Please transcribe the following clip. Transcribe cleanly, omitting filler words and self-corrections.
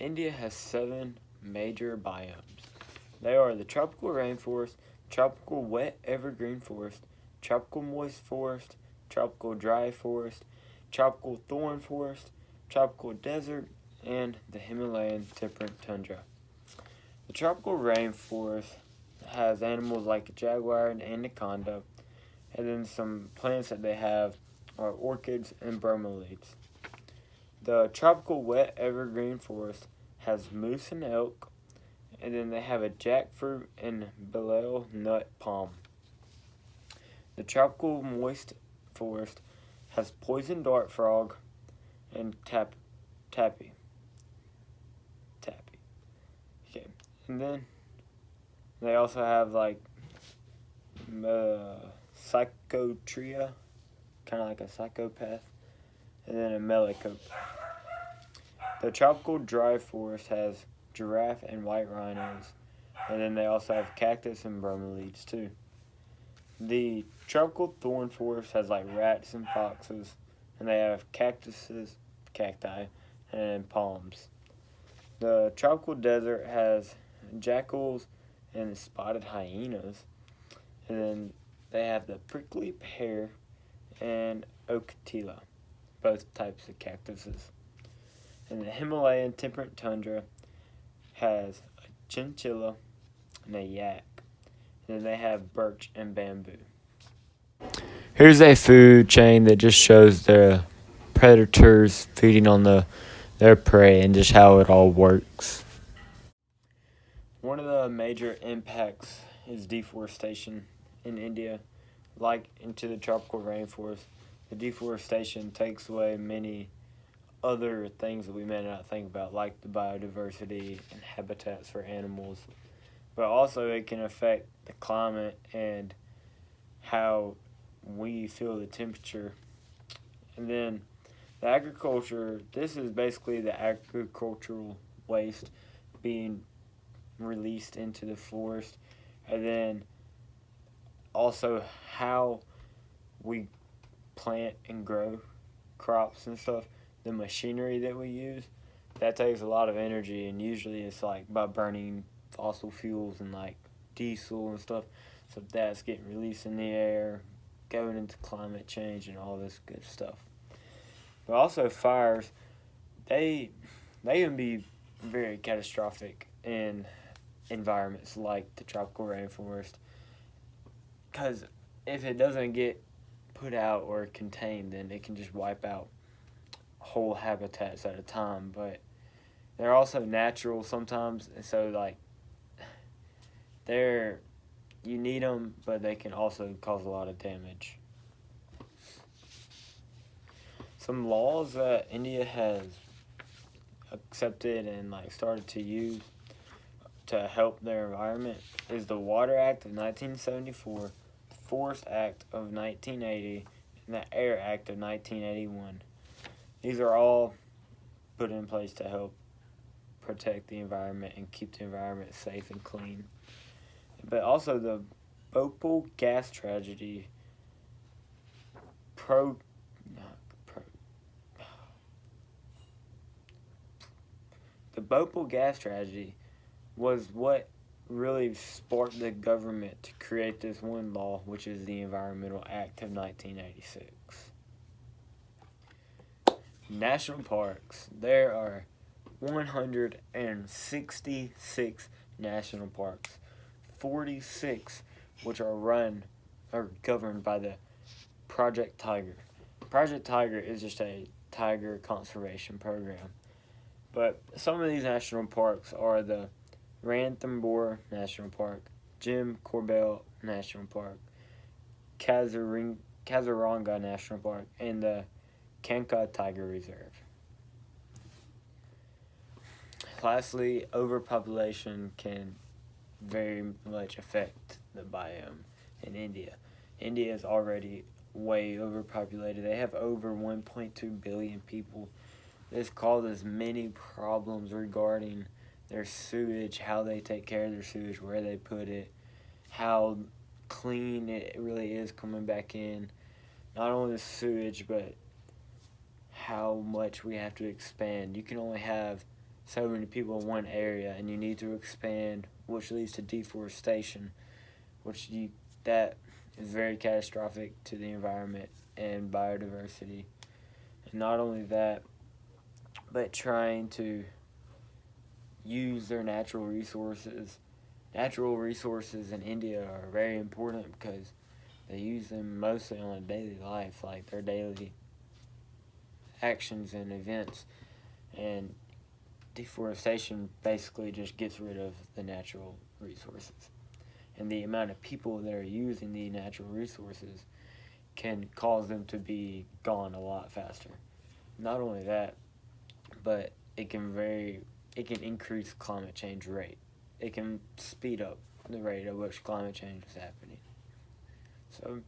India has 7 major biomes. They are the tropical rainforest, tropical wet evergreen forest, tropical moist forest, tropical dry forest, tropical thorn forest, tropical desert, and the Himalayan temperate tundra. The tropical rainforest has animals like jaguar and anaconda, and then some plants that they have are orchids and bromeliads. The tropical wet evergreen forest has moose and elk, and then they have a jackfruit and belel nut palm. The tropical moist forest has poison dart frog and tappy. Okay, and then they also have like psychotria, kind of like a psychopath, and then a melicope. The tropical dry forest has giraffe and white rhinos, and then they also have cactus and bromeliads too. The tropical thorn forest has like rats and foxes, and they have cactuses, cacti, and palms. The tropical desert has jackals and spotted hyenas, and then they have the prickly pear and ocatilla, both types of cactuses. And the Himalayan temperate tundra has a chinchilla and a yak, and then they have birch and bamboo. Here's a food chain that just shows the predators feeding on their prey and just how it all works. One of the major impacts is deforestation in India, like into the tropical rainforest. The deforestation takes away many other things that we may not think about, like the biodiversity and habitats for animals. But also it can affect the climate and how we feel the temperature. And then the agriculture, this is basically the agricultural waste being released into the forest. And then also how we plant and grow crops and stuff. The machinery that we use, that takes a lot of energy, and usually it's like by burning fossil fuels and like diesel and stuff. So that's getting released in the air, going into climate change and all this good stuff. But also fires, they can be very catastrophic in environments like the tropical rainforest, because if it doesn't get put out or contained, then it can just wipe out whole habitats at a time. But they're also natural sometimes, and so like you need them, but they can also cause a lot of damage. Some laws that India has accepted and like started to use to help their environment is the Water Act of 1974, the Forest Act of 1980, and the Air Act of 1981. These are all put in place to help protect the environment and keep the environment safe and clean. But also the Bhopal gas tragedy the Bhopal gas tragedy was what really sparked the government to create this one law, which is the Environmental Act of 1986. National parks. There are 166 national parks, 46 which are governed by the Project Tiger. Project Tiger is just a tiger conservation program. But some of these national parks are the Ranthambore National Park, Jim Corbell National Park, Kaziranga National Park, and the Kanka Tiger Reserve. Lastly, overpopulation can very much affect the biome in India. India is already way overpopulated. They have over 1.2 billion people. This causes many problems regarding their sewage, how they take care of their sewage, where they put it, how clean it really is coming back in. Not only the sewage, but how much we have to expand. You can only have so many people in one area, and you need to expand, which leads to deforestation, that is very catastrophic to the environment and biodiversity. And not only that, but trying to use their natural resources. Natural resources in India are very important because they use them mostly on a daily life, like their daily actions and events. And deforestation basically just gets rid of the natural resources. And the amount of people that are using the natural resources can cause them to be gone a lot faster. Not only that, but it can increase climate change rate. It can speed up the rate at which climate change is happening. So